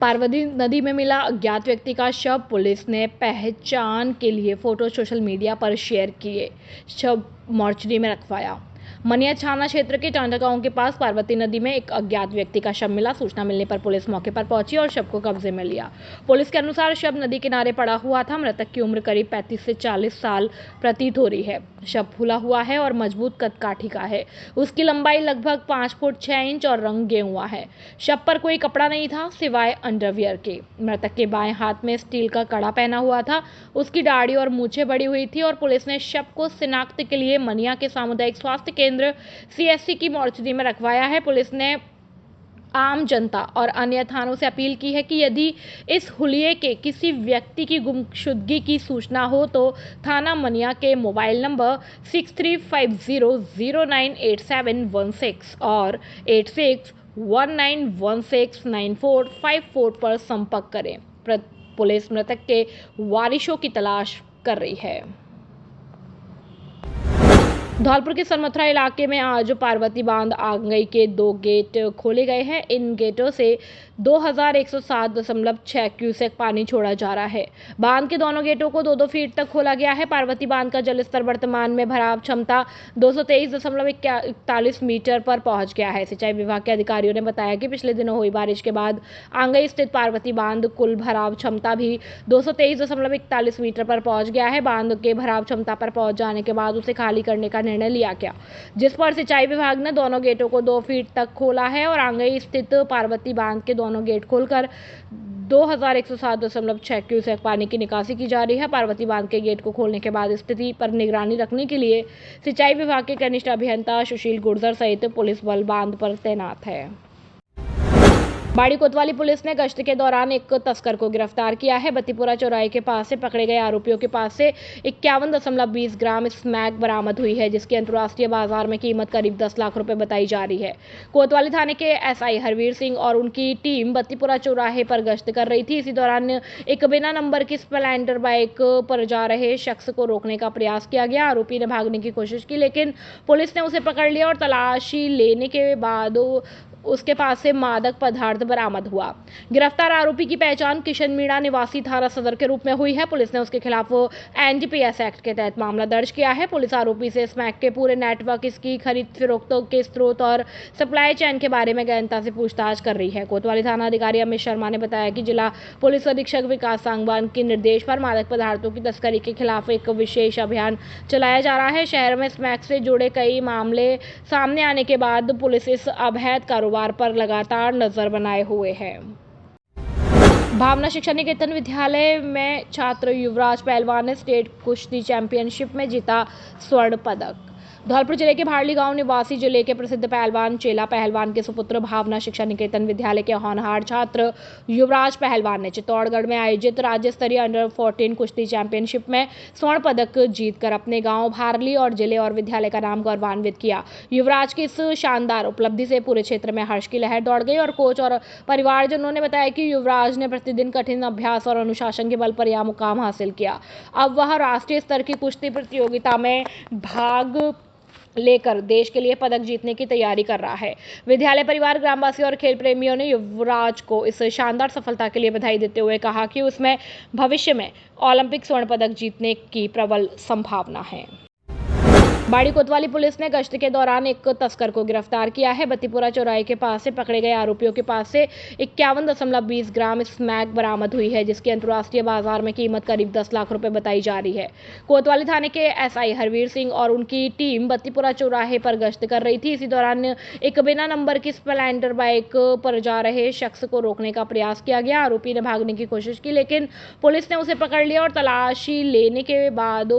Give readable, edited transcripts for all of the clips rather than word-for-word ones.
पार्वती नदी में मिला अज्ञात व्यक्ति का शव। पुलिस ने पहचान के लिए फोटो सोशल मीडिया पर शेयर किए। शव मोर्चरी में रखवाया। मनिया थाना क्षेत्र के टांडा गांव के पास पार्वती नदी में एक अज्ञात व्यक्ति का शव मिला। सूचना मिलने पर पुलिस मौके पर पहुंची और शव को कब्जे में लिया। पुलिस के अनुसार शव नदी किनारे पड़ा हुआ था। मृतक की उम्र करीब 35 से 40 साल प्रतीत हो रही है। शव फूला हुआ है और मजबूत कदकाठी का है। उसकी लंबाई लगभग 5 फुट 6 इंच और रंग गेहुआ है। शव पर कोई कपड़ा नहीं था सिवाय अंडरवियर के। मृतक के बाएं हाथ में स्टील का कड़ा पहना हुआ था। उसकी दाढ़ी और मूछें बड़ी हुई थी और पुलिस ने शव को शिनाख्त के लिए मनिया के सामुदायिक स्वास्थ्य केंद्र सीएससी की मोर्चरी में रखवाया है। पुलिस ने आम जनता और अन्य थानों से अपील की है कि यदि इस हुलिये के किसी व्यक्ति की गुमशुदगी की सूचना हो तो थाना मनिया के मोबाइल नंबर 6350098716 और 8619169454 पर संपर्क करें। पुलिस मृतक के वारिशों की तलाश कर रही है। धौलपुर के सरमथुरा इलाके में आज पार्वती बांध आंगई के 2 गेट खोले गए हैं। इन गेटों से 2107.6 क्यूसेक पानी छोड़ा जा रहा है। बांध के दोनों गेटों को 2-2 फीट तक खोला गया है। पार्वती बांध का जलस्तर वर्तमान में भराव क्षमता 223.41 मीटर पर पहुंच गया है। सिंचाई विभाग के अधिकारियों ने बताया कि पिछले दिनों हुई बारिश के बाद आंगई स्थित पार्वती बांध कुल भराव क्षमता भी 223.41 मीटर पर पहुंच गया है। बांध के भराव क्षमता पर पहुंच जाने के बाद उसे खाली करने का निर्णय लिया गया, जिस पर सिंचाई विभाग ने दोनों गेटों को 2 फीट तक खोला है और आंगई स्थित पार्वती बांध के दोनों गेट खोलकर 2107.6 क्यूसेक पानी की निकासी की जा रही है। पार्वती बांध के गेट को खोलने के बाद स्थिति पर निगरानी रखने के लिए सिंचाई विभाग के कनिष्ठ अभियंता सुशील गुर्जर सहित पुलिस बल बांध पर तैनात है। बाड़ी कोतवाली पुलिस ने गश्त के दौरान एक तस्कर को गिरफ्तार किया है। बत्तीपुरा चौराहे के पास से पकड़े गए आरोपियों के पास से 51.20 ग्राम स्मैक बरामद हुई है, जिसकी अंतर्राष्ट्रीय बाजार में कीमत करीब 10 लाख रुपए बताई जा रही है। कोतवाली थाने के एसआई हरवीर सिंह और उनकी टीम बत्तीपुरा चौराहे पर गश्त कर रही थी। इसी दौरान एक बिना नंबर की स्प्लेंडर बाइक पर जा रहे शख्स को रोकने का प्रयास किया गया। आरोपी ने भागने की कोशिश की, लेकिन पुलिस ने उसे पकड़ लिया और तलाशी लेने के बाद उसके पास से मादक पदार्थ बरामद हुआ। गिरफ्तार आरोपी की पहचान किशन मीणा निवासी थाना सदर के रूप में हुई है। पुलिस ने उसके खिलाफ एनडीपीएस एक्ट के तहत मामला दर्ज किया है। पुलिस आरोपी से स्मैक के पूरे नेटवर्क, इसकी खरीद फरोख्त के स्रोत और सप्लाई चेन के बारे में गहनता से पूछताछ कर रही है। कोतवाली थाना अधिकारी अमित शर्मा ने बताया कि जिला पुलिस अधीक्षक विकास सांगवान के निर्देश पर मादक पदार्थों की तस्करी के खिलाफ एक विशेष अभियान चलाया जा रहा है। शहर में स्मैक से जुड़े कई मामले सामने आने के बाद पुलिस इस अवैध कारोबार पर लगातार नजर बनाए हुए है। भावना शिक्षा निकेतन विद्यालय में छात्र युवराज पहलवान ने स्टेट कुश्ती चैंपियनशिप में जीता स्वर्ण पदक। धौलपुर जिले के भाड़ली गांव निवासी जिले के प्रसिद्ध पहलवान चेला पहलवान के सुपुत्र भावना शिक्षा निकेतन विद्यालय के होनहार छात्र युवराज पहलवान ने चित्तौड़गढ़ में आयोजित राज्य स्तरीय अंडर 14 कुश्ती चैंपियनशिप में स्वर्ण पदक जीतकर अपने गांव भाड़ली और जिले और विद्यालय का नाम गौरवान्वित किया। युवराज की इस शानदार उपलब्धि से पूरे क्षेत्र में हर्ष की लहर दौड़ गई और कोच और परिवारजनों ने बताया कि युवराज ने प्रतिदिन कठिन अभ्यास और अनुशासन के बल पर यह मुकाम हासिल किया। अब वह राष्ट्रीय स्तर की कुश्ती प्रतियोगिता में भाग लेकर देश के लिए पदक जीतने की तैयारी कर रहा है। विद्यालय परिवार, ग्रामवासी और खेल प्रेमियों ने युवराज को इस शानदार सफलता के लिए बधाई देते हुए कहा कि उसमें भविष्य में ओलंपिक स्वर्ण पदक जीतने की प्रबल संभावना है। बाड़ी कोतवाली पुलिस ने गश्त के दौरान एक तस्कर को गिरफ्तार किया है। बत्तीपुरा चौराहे के पास से पकड़े गए आरोपियों के पास से 51.20 ग्राम स्मैक बरामद हुई है, जिसकी अंतर्राष्ट्रीय बाजार में कीमत करीब 10 लाख रुपए बताई जा रही है। कोतवाली थाने के एसआई हरवीर सिंह और उनकी टीम बत्तीपुरा चौराहे पर गश्त कर रही थी। इसी दौरान एक बिना नंबर की स्प्लेंडर बाइक पर जा रहे शख्स को रोकने का प्रयास किया गया। आरोपी ने भागने की कोशिश की, लेकिन पुलिस ने उसे पकड़ लिया और तलाशी लेने के बाद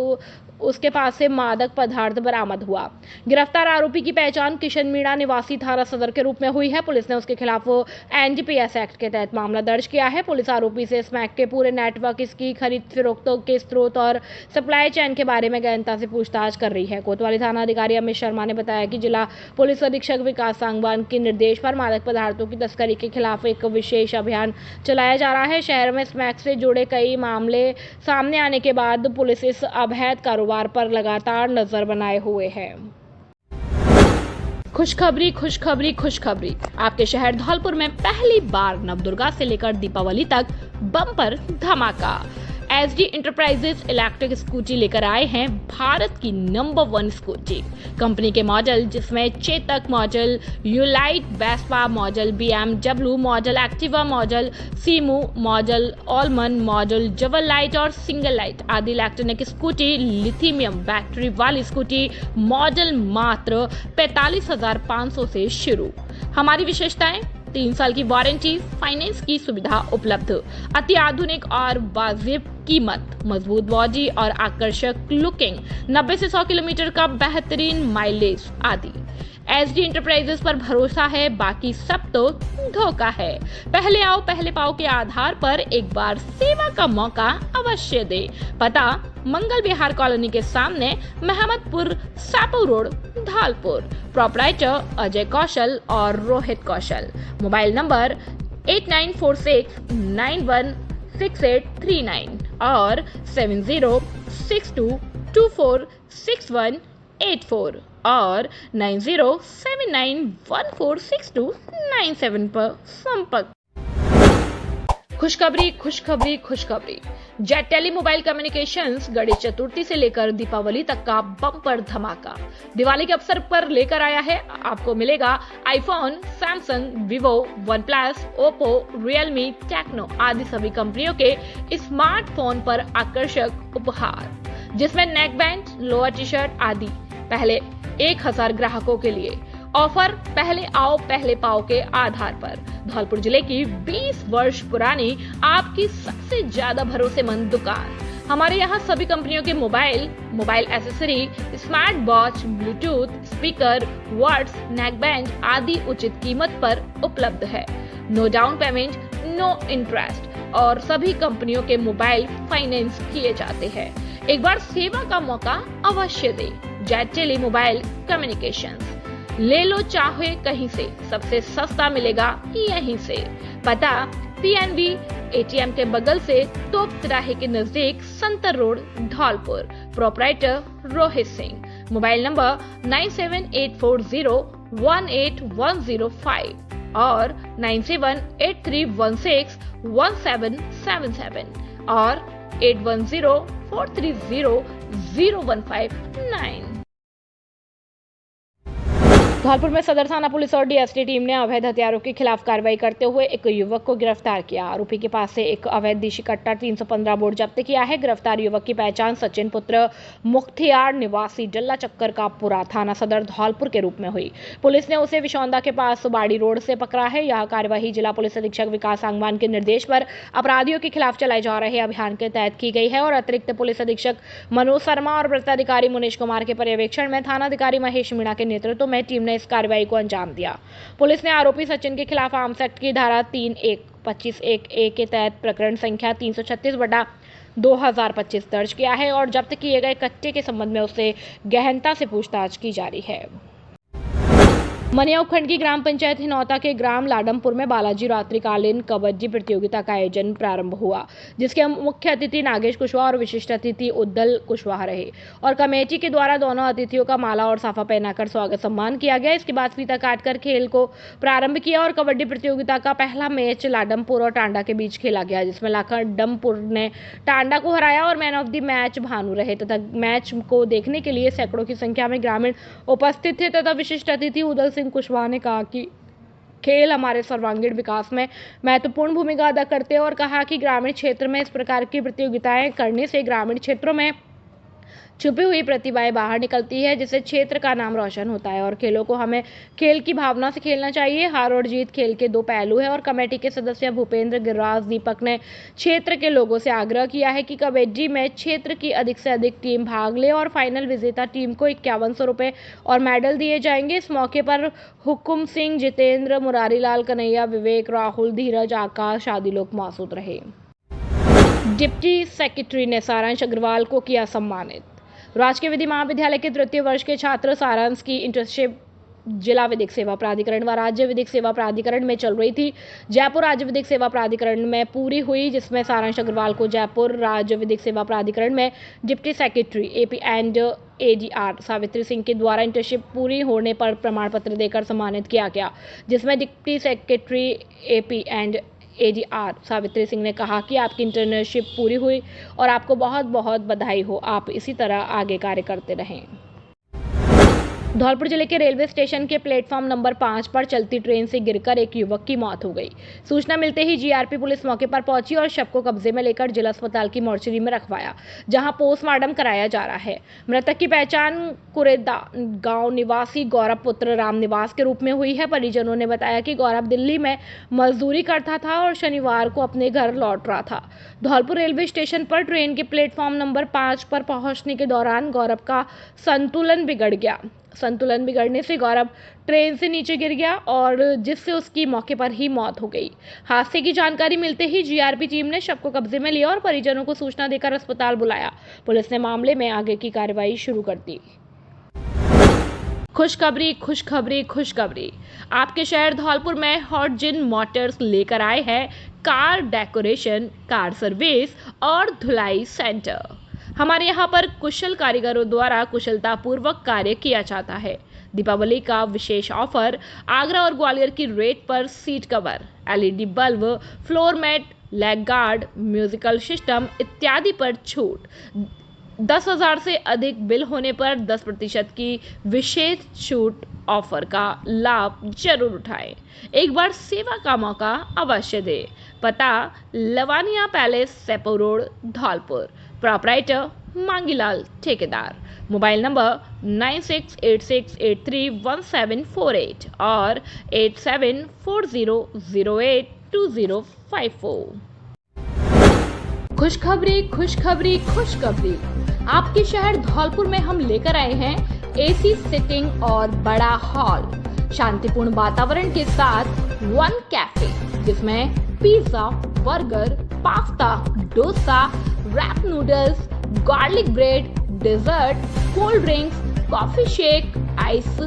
उसके पास से मादक पदार्थ बरामद हुआ। गिरफ्तार आरोपी की पहचान किशन मीणा निवासी थाना सदर के रूप में हुई है। पुलिस ने उसके खिलाफ एनडीपीएस एक्ट के तहत मामला दर्ज किया है। पुलिस आरोपी से स्मैक के पूरे नेटवर्क, इसकी खरीद फरोख्त के स्रोत और सप्लाई चेन के बारे में गहनता से पूछताछ कर रही है। कोतवाली थाना अधिकारी अमित शर्मा ने बताया कि जिला पुलिस अधीक्षक विकास सांगवान के निर्देश पर मादक पदार्थों की तस्करी के खिलाफ एक विशेष अभियान चलाया जा रहा है। शहर में स्मैक से जुड़े कई मामले सामने आने के बाद पुलिस इस अवैध कारोबार पर लगातार नजर बनाए हुए है। खुशखबरी खुशखबरी खुशखबरी। आपके शहर धौलपुर में पहली बार नवदुर्गा से लेकर दीपावली तक बम्पर धमाका। एसडी इंटरप्राइजेज इलेक्ट्रिक स्कूटी लेकर आए हैं भारत की नंबर 1 स्कूटी। कंपनी के मॉडल जिसमें चेतक मॉडल, यूलाइट, Vespa model, BMW model, Activa model, सीमू मॉडल, ऑलमन मॉडल, जवल लाइट और सिंगल लाइट आदि इलेक्ट्रॉनिक स्कूटी, लिथियम बैटरी वाली स्कूटी मॉडल मात्र 45,500 से शुरू। हमारी विशेषताएं: 3 साल की वारंटी, फाइनेंस की सुविधा उपलब्ध, अति आधुनिक और वाजिब कीमत, मजबूत बॉडी और आकर्षक लुकिंग, 90 से 100 किलोमीटर का बेहतरीन माइलेज आदि। एसडी इंटरप्राइजेस पर भरोसा है, बाकी सब तो धोखा है। पहले आओ पहले पाओ के आधार पर एक बार सेवा का मौका अवश्य दे। पता: मंगल विहार कॉलोनी के सामने, महमदपुर, सापू रोड, धौलपुर। प्रोपराइटर अजय कौशल और रोहित कौशल। मोबाइल नंबर 8946916839 और 7062246184 और 9079146297 पर संपर्क। खुशखबरी खुशखबरी खुशखबरी। Jet tele mobile communications Ganesh Chaturthi से लेकर दीपावली तक का बम्पर धमाका दिवाली के अवसर पर लेकर आया है। आपको मिलेगा iPhone, Samsung, Vivo, OnePlus, Oppo, Realme, Tecno आदि सभी कंपनियों के स्मार्टफोन पर आकर्षक उपहार, जिसमें neck band, lower T shirt आदि। पहले 1000 ग्राहकों के लिए ऑफर पहले आओ पहले पाओ के आधार पर। धौलपुर जिले की 20 वर्ष पुरानी आपकी सबसे ज्यादा भरोसेमंद दुकान। हमारे यहाँ सभी कंपनियों के mobile accessory, smart watch, Bluetooth, speaker, buds, neck band आदि उचित कीमत पर उपलब्ध है। No down payment, no interest और सभी कंपनियों के मोबाइल फाइनेंस किए जाते हैं। एक बार सेवा का मौका अवश्य दे। जेट टेली मोबाइल कम्युनिकेशंस, ले लो चाहे कहीं से, सबसे सस्ता मिलेगा यहीं से। पता: PNB ATM के बगल से, तोप तिराहे के नजदीक, Santar road, Dholpur. Proprietor Rohit Singh. Mobile number 9784018105 और 9783161777 और 8104300159। धौलपुर में सदर थाना पुलिस और DST टीम ने अवैध हथियारों के खिलाफ कार्रवाई करते हुए एक युवक को गिरफ्तार किया। आरोपी के पास से एक अवैध देशी कट्टा 315 बोर जब्त किया है। गिरफ्तार युवक की पहचान सचिन पुत्र मुख्तियार निवासी डल्ला चक्कर का पुरा, थाना सदर धौलपुर के रूप में हुई। पुलिस ने उसे विशौंदा के पास बाड़ी रोड से पकड़ा है। यह कार्यवाही जिला पुलिस अधीक्षक विकास सांगवान के निर्देश पर अपराधियों के खिलाफ चलाए जा रहे अभियान के तहत की गई है और अतिरिक्त पुलिस अधीक्षक मनोज शर्मा और वृत्ताधिकारी मुनीश कुमार के पर्यवेक्षण में थानाधिकारी महेश मीणा के नेतृत्व में टीम ने इस कार्रवाई को अंजाम दिया। पुलिस ने आरोपी सचिन के खिलाफ आर्म्स एक्ट की धारा 3(1)25(1)(a) के तहत प्रकरण संख्या 336/2025 दर्ज किया है और जब्त किए गए कट्टे के संबंध में उससे गहनता से पूछताछ की जा रही है। मनिया उपखंड की ग्राम पंचायत हिनौता के ग्राम लाडमपुर में बालाजी रात्रिकालीन कबड्डी प्रतियोगिता का आयोजन प्रारंभ हुआ, जिसके मुख्य अतिथि नागेश कुशवाहा और विशिष्ट अतिथि उद्दल कुशवाहा रहे और कमेटी के द्वारा दोनों अतिथियों का माला और साफा पहनाकर स्वागत सम्मान किया गया। इसके बाद फीता काटकर खेल को प्रारंभ किया और कबड्डी प्रतियोगिता का पहला मैच लाडमपुर और टांडा के बीच खेला गया, जिसमें लाडमपुर ने टांडा को हराया और man of the match Bhanu रहे तथा मैच को देखने के लिए सैकड़ों की संख्या में ग्रामीण उपस्थित थे तथा विशिष्ट अतिथि उद्दल सिंह कुशवाहा ने कहा कि खेल हमारे सर्वांगीण विकास में महत्वपूर्ण भूमिका अदा करते हैं और कहा कि ग्रामीण क्षेत्र में इस प्रकार की प्रतियोगिताएं करने से ग्रामीण क्षेत्रों में छुपी हुई प्रतिभाएं बाहर निकलती है, जिससे क्षेत्र का नाम रोशन होता है और खेलों को हमें खेल की भावना से खेलना चाहिए। हार और जीत खेल के दो पहलू है और कमेटी के सदस्य भूपेंद्र, गिरिराज, दीपक ने क्षेत्र के लोगों से आग्रह किया है कि कबड्डी में क्षेत्र की अधिक से अधिक टीम भाग ले और फाइनल विजेता टीम को 5100 रुपये और मेडल दिए जाएंगे। इस मौके पर हुकुम सिंह, जितेंद्र, मुरारीलाल, कन्हैया, विवेक, राहुल, धीरज, आकाश आदि लोग मौजूद रहे। डिप्टी सेक्रेटरी ने सारांश अग्रवाल को किया सम्मानित। राजकीय विधि महाविद्यालय के तृतीय वर्ष के छात्र सारांश की इंटर्नशिप जिला विधिक सेवा प्राधिकरण व राज्य विधिक सेवा प्राधिकरण में चल रही थी। जयपुर राज्य विधिक सेवा प्राधिकरण में पूरी हुई, जिसमें सारांश अग्रवाल को जयपुर राज्य विधिक सेवा प्राधिकरण में deputy secretary AP and ADR Savitri Singh के द्वारा इंटर्नशिप पूरी होने पर प्रमाण पत्र देकर सम्मानित किया गया, जिसमें deputy secretary AP and ADR Savitri Singh ने कहा कि आपकी इंटर्नशिप पूरी हुई और आपको बहुत बहुत बधाई हो, आप इसी तरह आगे कार्य करते रहें। धौलपुर जिले के रेलवे स्टेशन के प्लेटफॉर्म नंबर 5 पर चलती ट्रेन से गिरकर एक युवक की मौत हो गई। सूचना मिलते ही जीआरपी पुलिस मौके पर पहुंची और शव को कब्जे में लेकर जिला अस्पताल की मोर्चरी में रखवाया, जहां पोस्टमार्टम कराया जा रहा है। मृतक की पहचान कुरेदा गांव निवासी गौरव पुत्र रामनिवास के रूप में हुई है। परिजनों ने बताया कि गौरव दिल्ली में मजदूरी करता था और शनिवार को अपने घर लौट रहा था। धौलपुर रेलवे स्टेशन पर ट्रेन के प्लेटफॉर्म नंबर 5 पर पहुंचने के दौरान गौरव का संतुलन बिगड़ गया। संतुलन बिगड़ने से गौरव ट्रेन से नीचे गिर गया और जिससे उसकी मौके पर ही मौत हो गई। हादसे की जानकारी मिलते ही जीआरपी टीम ने शव को कब्जे में लिया और परिजनों को सूचना देकर अस्पताल बुलाया। पुलिस ने मामले में आगे की कार्रवाई शुरू कर दी। खुशखबरी खुशखबरी खुशखबरी, आपके शहर धौलपुर में हॉट जिन मोटर्स लेकर आए हैं कार डेकोरेशन, कार सर्विस और धुलाई सेंटर। हमारे यहाँ पर कुशल कारीगरों द्वारा कुशलतापूर्वक कार्य किया जाता है। दीपावली का विशेष ऑफर, आगरा और ग्वालियर की रेट पर seat cover, LED bulb, floor mat, leg guard, musical system इत्यादि पर छूट। 10,000 से अधिक बिल होने पर 10% की विशेष छूट ऑफर का लाभ जरूर उठाएं। एक बार सेवा का मौका अवश्य दें। पता Lavania palace, Sepau road, Dholpur. Proprietor Mangilal ठेकेदार। मोबाइल नंबर 9686831748 और 8740082054। खुशखबरी खुशखबरी खुशखबरी, आपके शहर धौलपुर में हम लेकर आए हैं एसी सिटिंग और बड़ा हॉल, शांतिपूर्ण वातावरण के साथ वन कैफे, जिसमें pizza, burger, pasta, dosa, wrap noodles, garlic bread, dessert, cold drinks, coffee shake, ice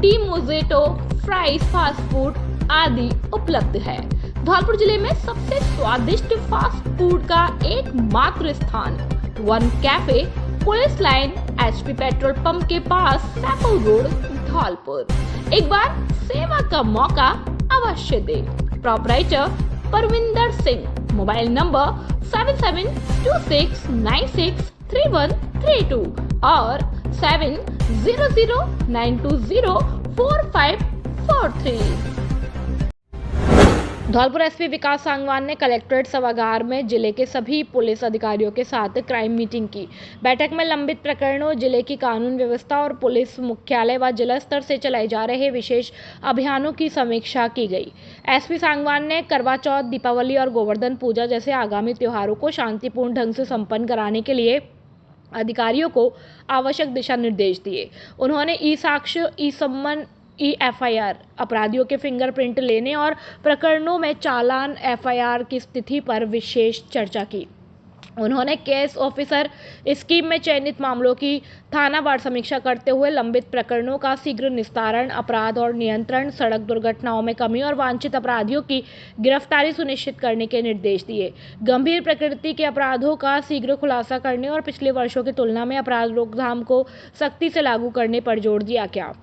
tea, mojito, fries, fast food आदि उपलब्ध है। धौलपुर जिले में सबसे स्वादिष्ट फास्ट फूड का एकमात्र स्थान one cafe, police line, HP petrol pump के पास, सेपो रोड, धौलपुर। एक बार सेवा का मौका अवश्य दे। Proprietor Parvinder Singh. Mobile number 7726963132 और 7009204543। धौलपुर एसपी विकास सांगवान ने कलेक्ट्रेट सभागार में जिले के सभी पुलिस अधिकारियों के साथ क्राइम मीटिंग की। बैठक में लंबित प्रकरणों, जिले की कानून व्यवस्था और पुलिस मुख्यालय व जिला स्तर से चलाए जा रहे विशेष अभियानों की समीक्षा की गई। एसपी सांगवान ने करवा चौथ, दीपावली और गोवर्धन पूजा जैसे आगामी त्योहारों को शांतिपूर्ण ढंग से संपन्न कराने के लिए अधिकारियों को आवश्यक दिशा निर्देश दिए। उन्होंने ई साक्ष्य, ई सम्मन, एफआईआर, अपराधियों के फिंगरप्रिंट लेने और प्रकरणों में चालान एफआईआर की स्थिति पर विशेष चर्चा की। उन्होंने केस ऑफिसर स्कीम में चयनित मामलों की थानावार समीक्षा करते हुए लंबित प्रकरणों का शीघ्र निस्तारण, अपराध और नियंत्रण, सड़क दुर्घटनाओं में कमी और वांछित अपराधियों की गिरफ्तारी सुनिश्चित करने के निर्देश दिए। गंभीर प्रकृति के अपराधों का शीघ्र खुलासा करने और पिछले वर्षों की तुलना में अपराध रोकथाम को सख्ती से लागू करने पर जोर दिया गया।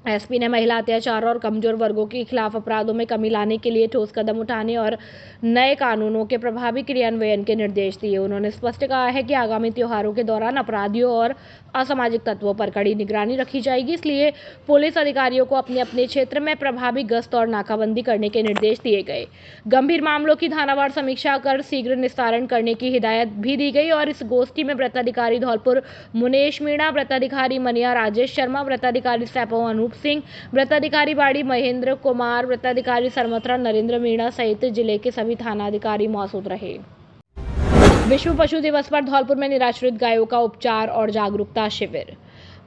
एसपी ने महिला अत्याचार और कमजोर वर्गों के खिलाफ अपराधों में कमी लाने के लिए ठोस कदम उठाने और नए कानूनों के प्रभावी क्रियान्वयन के निर्देश दिए। उन्होंने स्पष्ट कहा है कि आगामी त्योहारों के दौरान अपराधियों और असामाजिक तत्वों पर कड़ी निगरानी रखी जाएगी, इसलिए पुलिस अधिकारियों को अपने अपने क्षेत्र में प्रभावी गश्त और नाकाबंदी करने के निर्देश दिए गए। गंभीर मामलों की थानावार समीक्षा कर शीघ्र निस्तारण करने की हिदायत भी दी गई और इस गोष्ठी में वृत्ताधिकारी धौलपुर मुनेश मीणा, वृत्ताधिकारी मनिया राजेश शर्मा, वृत्ताधिकारी सैपो अनूप सिंह, वृत्ताधिकारी बाड़ी महेंद्र कुमार, वृत्ताधिकारी सरमथरा नरेंद्र मीणा सहित जिले के सभी थानाधिकारी मौजूद रहे। विश्व पशु दिवस पर धौलपुर में निराश्रित गायों का उपचार और जागरूकता शिविर।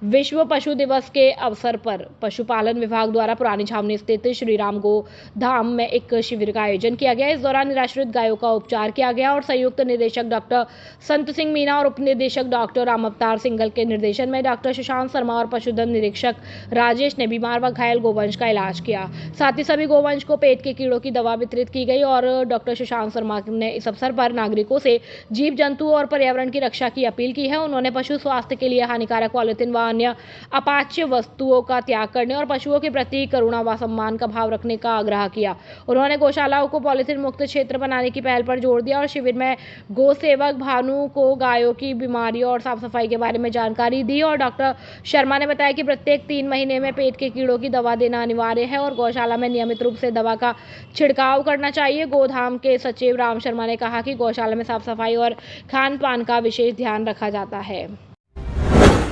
विश्व पशु दिवस के अवसर पर पशुपालन विभाग द्वारा पुरानी छावनी स्थित श्री राम गो धाम में एक शिविर का आयोजन किया गया। इस दौरान निराश्रित गायों का उपचार किया गया और संयुक्त निदेशक डॉक्टर संत सिंह मीना और उप निदेशक डॉक्टर राम अवतार सिंघल के निर्देशन में डॉक्टर सुशांत शर्मा और पशुधन निरीक्षक राजेश ने बीमार व घायल गोवंश का इलाज किया। साथ ही सभी गोवंश को पेट के कीड़ों की दवा वितरित की गई और डॉक्टर सुशांत शर्मा ने इस अवसर पर नागरिकों से जीव जंतु और पर्यावरण की रक्षा की अपील की है। उन्होंने पशु स्वास्थ्य के लिए हानिकारक पॉलिथीन व अन्य अपाच्य वस्तुओं का त्याग करने और पशुओं के प्रति करुणा व सम्मान का भाव रखने का आग्रह किया। उन्होंने गौशालाओं को पॉलिथीन मुक्त क्षेत्र बनाने की पहल पर जोर दिया और शिविर में गौ सेवक भानु को गायों की बीमारियों और साफ सफाई के बारे में जानकारी दी और डॉक्टर शर्मा ने बताया कि प्रत्येक 3 महीने में पेट के कीड़ों की दवा देना अनिवार्य है और गौशाला में नियमित रूप से दवा का छिड़काव करना चाहिए। गोधाम के सचिव राम शर्मा ने कहा कि गौशाला में साफ सफाई और खान पान का विशेष ध्यान रखा जाता है।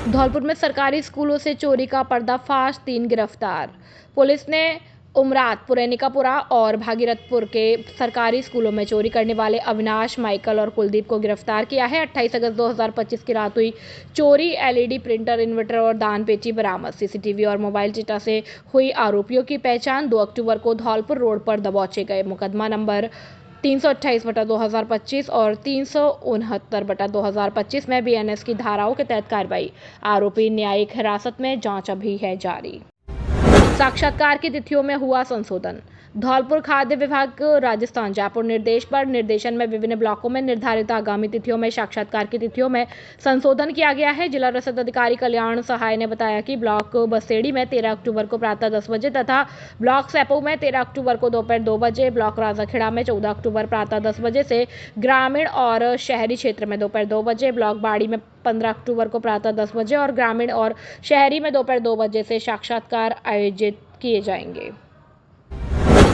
धौलपुर में सरकारी स्कूलों से चोरी का पर्दाफाश, 3 गिरफ्तार। पुलिस ने उमरात, पुरैनिकापुरा और भागीरथपुर के सरकारी स्कूलों में चोरी करने वाले अविनाश, माइकल और कुलदीप को गिरफ्तार किया है। 28 अगस्त 2025 की रात हुई चोरी एलईडी प्रिंटर, इन्वर्टर और दान पेटी बरामद। सीसीटीवी और मोबाइल डेटा से हुई आरोपियों की पहचान। 2 अक्टूबर को धौलपुर रोड पर दबोचे गए। मुकदमा नंबर 328/2025 और 369/2025 में बीएनएस की धाराओं के तहत कार्रवाई। आरोपी न्यायिक हिरासत में, जांच अभी है जारी। साक्षात्कार की तिथियों में हुआ संशोधन। धौलपुर खाद्य विभाग राजस्थान जयपुर निर्देश पर निर्देशन में विभिन्न ब्लॉकों में निर्धारित आगामी तिथियों में साक्षात्कार की तिथियों में संशोधन किया गया है। जिला रसद अधिकारी कल्याण सहाय ने बताया कि ब्लॉक बसेड़ी में 13 अक्टूबर को प्रातः 10 बजे तथा ब्लॉक सेपो में 13 अक्टूबर को दोपहर 2 बजे, ब्लॉक राजाखेड़ा में 14 अक्टूबर प्रातः 10 बजे से ग्रामीण और शहरी क्षेत्र में दोपहर 2 बजे, ब्लॉक बाड़ी में 15 अक्टूबर को प्रातः 10 बजे और ग्रामीण और शहरी में दोपहर 2 बजे से साक्षात्कार आयोजित किए जाएंगे।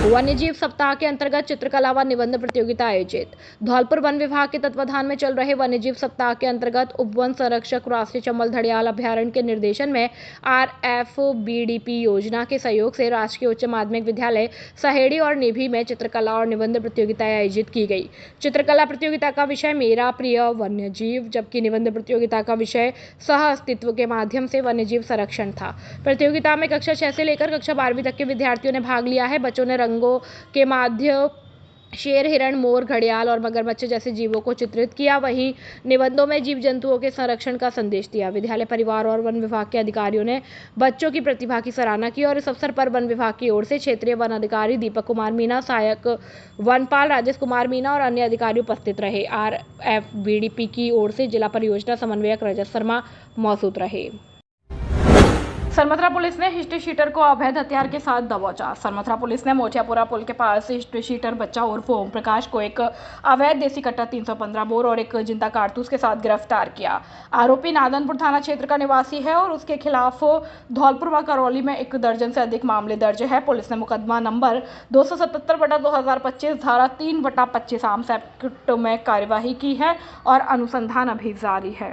वन्यजीव सप्ताह के अंतर्गत चित्रकला व निबंध प्रतियोगिता आयोजित। धौलपुर वन विभाग के तत्वाधान में चल रहे वन्यजीव सप्ताह के अंतर्गत उप वन संरक्षक राष्ट्रीय चंबल घड़ियाल अभ्यारण्य के निर्देशन में RFBDP योजना के सहयोग से राजकीय उच्च माध्यमिक विद्यालय सहेड़ी और निभी में चित्रकला और निबंध प्रतियोगिताएं आयोजित की गई। चित्रकला प्रतियोगिता का विषय मेरा प्रिय वन्यजीव, जबकि निबंध प्रतियोगिता का विषय सह अस्तित्व के माध्यम से वन्यजीव संरक्षण था। प्रतियोगिता में कक्षा 6 से लेकर कक्षा 12वीं तक के विद्यार्थियों ने भाग लिया है। बच्चों ने रंगों के माध्यम शेर, हिरण, मोर, घड़ियाल और मगरमच्छ जैसे जीवों को चित्रित किया। वहीं निबंधों में जीव जंतुओं के संरक्षण का संदेश दिया। विद्यालय परिवार और वन विभाग के अधिकारियों ने बच्चों की प्रतिभा की सराहना की और इस अवसर पर वन विभाग की ओर से क्षेत्रीय वन अधिकारी दीपक कुमार मीना, सहायक वनपाल राजेश कुमार मीना और अन्य अधिकारी उपस्थित रहे। RFBDP की ओर से जिला परियोजना समन्वयक रजत शर्मा मौजूद रहे। सरमथरा पुलिस ने हिस्ट्री शीटर को अवैध हथियार के साथ दबोचा। सरमथरा पुलिस ने मोटियापुरा पुल के पास हिस्ट्री शीटर बच्चा उर्फ ओम प्रकाश को एक अवैध देसी कट्टा 315 बोर और एक जिंदा कारतूस के साथ गिरफ्तार किया। आरोपी नादनपुर थाना क्षेत्र का निवासी है और उसके खिलाफ धौलपुर व करौली में 1 दर्जन से अधिक मामले दर्ज है। पुलिस ने मुकदमा नंबर 277/2025 धारा 3/25 आर्म्स एक्ट में कार्यवाही की है और अनुसंधान अभी जारी है।